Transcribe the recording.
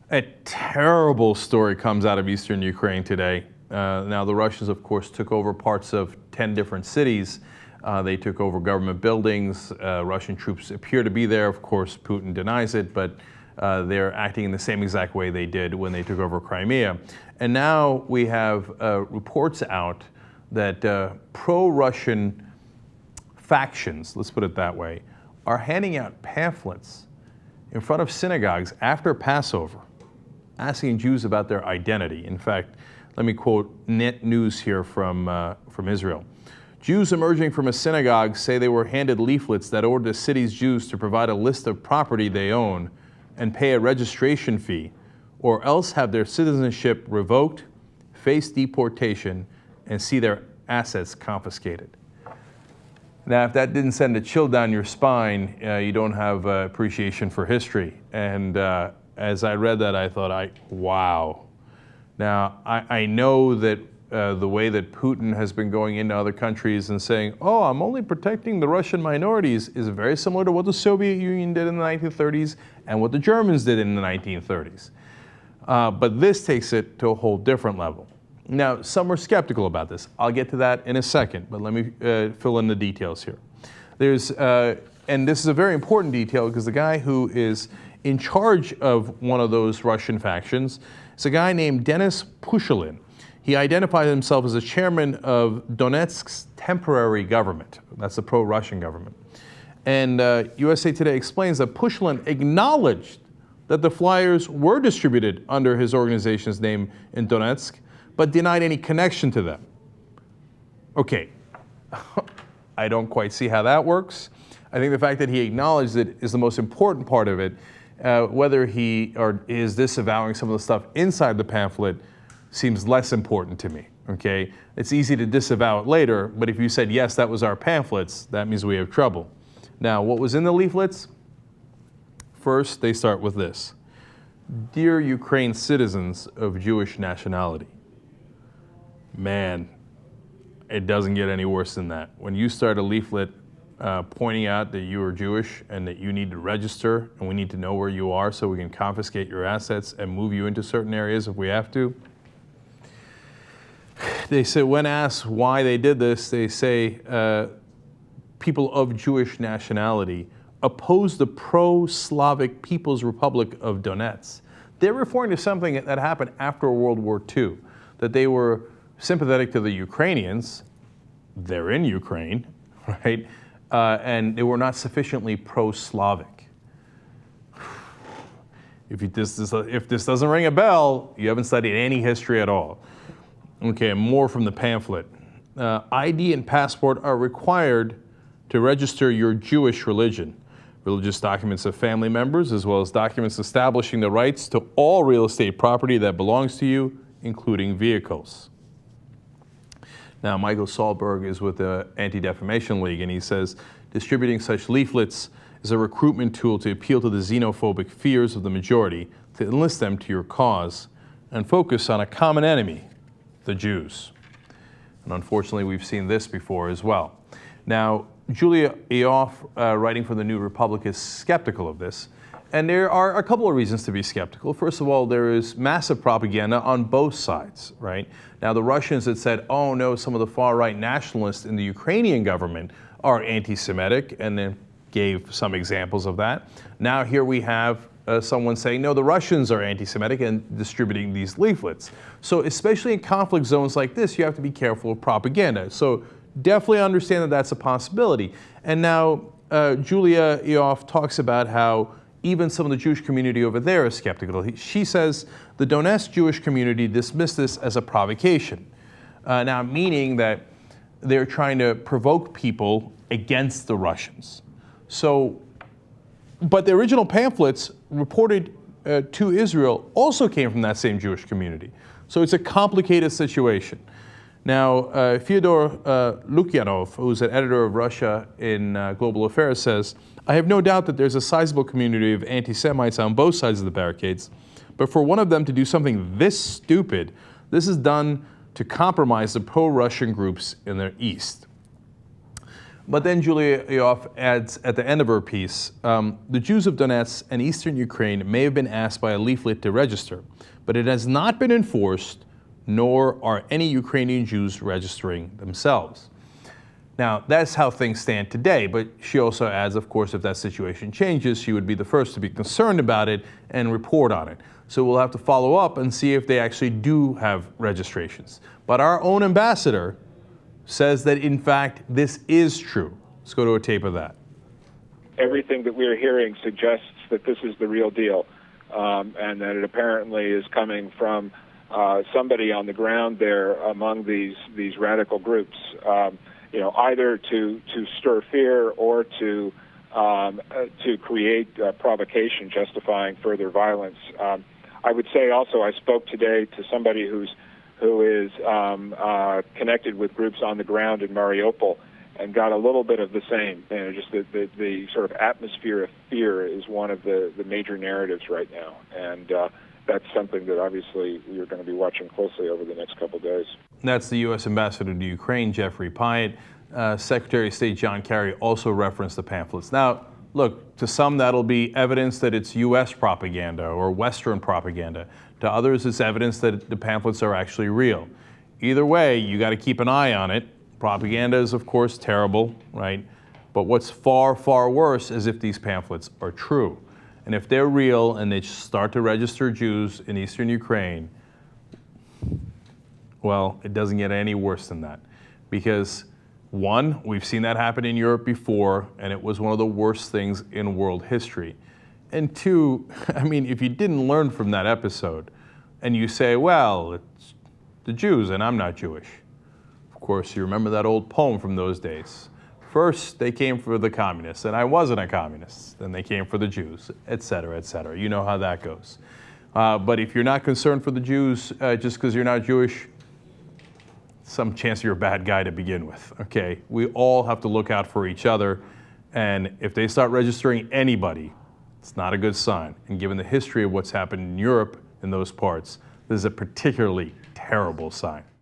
A terrible story comes out of eastern Ukraine today. Now, the Russians, of course, took over parts of 10 different cities. They took over government buildings. Russian troops appear to be there. Of course, Putin denies it, but they're acting in the same exact way they did when they took over Crimea. And now we have reports out that pro-Russian factions, let's put it that way, are handing out pamphlets in front of synagogues after Passover, asking Jews about their identity. In fact, let me quote net news here from Israel. Jews emerging from a synagogue say they were handed leaflets that ordered the city's Jews to provide a list of property they own and pay a registration fee, or else have their citizenship revoked, face deportation, and see their assets confiscated. Now, if that didn't send a chill down your spine, you don't have appreciation for history. And as I read that, I thought, wow. Now, I know that the way that Putin has been going into other countries and saying, oh, I'm only protecting the Russian minorities, is very similar to what the Soviet Union did in the 1930s and what the Germans did in the 1930s. But this takes it to a whole different level. Now, some are skeptical about this. I'll get to that in a second, but let me fill in the details here. And this is a very important detail because the guy who is in charge of one of those Russian factions is a guy named Denis Pushilin. He identified himself as the chairman of Donetsk's temporary government. That's the pro-Russian government. And USA Today explains that Pushilin acknowledged that the flyers were distributed under his organization's name in Donetsk, but denied any connection to them. Okay, I don't quite see how that works. I think the fact that he acknowledged it is the most important part of it. Whether he is disavowing some of the stuff inside the pamphlet seems less important to me, okay? It's easy to disavow it later, but if you said, yes, that was our pamphlets, that means we have trouble. Now, what was in the leaflets? First, they start with this. Dear Ukraine citizens of Jewish nationality. Man, it doesn't get any worse than that. When you start a leaflet pointing out that you are Jewish and that you need to register and we need to know where you are so we can confiscate your assets and move you into certain areas if we have to. They say, when asked why they did this, they say people of Jewish nationality oppose the pro-Slavic People's Republic of Donetsk. They're referring to something that happened after World War II, that they were sympathetic to the Ukrainians. They're in Ukraine, right? And they were not sufficiently pro-Slavic. If this doesn't ring a bell, you haven't studied any history at all. Okay, more from the pamphlet. ID and passport are required to register your Jewish religion. Religious documents of family members, as well as documents establishing the rights to all real estate property that belongs to you, including vehicles. Now, Michael Sahlberg is with the Anti-Defamation League, and he says, distributing such leaflets is a recruitment tool to appeal to the xenophobic fears of the majority, to enlist them to your cause, and focus on a common enemy, the Jews. And unfortunately, we've seen this before as well. Now, Julia Eoff, writing for the New Republic, is skeptical of this. And there are a couple of reasons to be skeptical. First of all, there is massive propaganda on both sides, right? Now, the Russians had said, oh no, some of the far-right nationalists in the Ukrainian government are anti-Semitic, and then gave some examples of that. Now here we have someone saying, no, the Russians are anti-Semitic and distributing these leaflets. So especially in conflict zones like this, you have to be careful of propaganda. So definitely understand that that's a possibility. And now Julia Eoff talks about how even some of the Jewish community over there is skeptical. She says the Donetsk Jewish community dismissed this as a provocation. Now, meaning that they're trying to provoke people against the Russians. So, but the original pamphlets reported to Israel also came from that same Jewish community. So it's a complicated situation. Now, Fyodor Lukyanov, who's an editor of Russia in Global Affairs, says, I have no doubt that there's a sizable community of anti-Semites on both sides of the barricades, but for one of them to do something this stupid, this is done to compromise the pro-Russian groups in the East. But then Julia Yoff adds at the end of her piece, the Jews of Donetsk and eastern Ukraine may have been asked by a leaflet to register, but it has not been enforced, nor are any Ukrainian Jews registering themselves. Now, that's how things stand today, but she also adds, of course, if that situation changes, she would be the first to be concerned about it and report on it. So we'll have to follow up and see if they actually do have registrations. But our own ambassador says that, in fact, this is true. Let's go to a tape of that. Everything that we're hearing suggests that this is the real deal, and that it apparently is coming from somebody on the ground there among these radical groups. Either to stir fear or to create provocation justifying further violence. I would say also I spoke today to somebody who is connected with groups on the ground in Mariupol and got a little bit of the same. Just the sort of atmosphere of fear is one of the major narratives right now. And that's something that obviously we're going to be watching closely over the next couple of days. That's the U.S. Ambassador to Ukraine, Jeffrey Pyatt. Secretary of State John Kerry also referenced the pamphlets. Now, look, to some that'll be evidence that it's U.S. propaganda or Western propaganda. To others, it's evidence that the pamphlets are actually real. Either way, you got to keep an eye on it. Propaganda is, of course, terrible, right? But what's far, far worse is if these pamphlets are true. And if they're real and they start to register Jews in eastern Ukraine, well, it doesn't get any worse than that. Because, one, we've seen that happen in Europe before, and it was one of the worst things in world history. And two, I mean, if you didn't learn from that episode, and you say, well, it's the Jews and I'm not Jewish. Of course, you remember that old poem from those days. First, they came for the communists, and I wasn't a communist. Then they came for the Jews, et cetera, et cetera. You know how that goes. But if you're not concerned for the Jews just because you're not Jewish, some chance you're a bad guy to begin with, okay? We all have to look out for each other, and if they start registering anybody, it's not a good sign. And given the history of what's happened in Europe in those parts, this is a particularly terrible sign.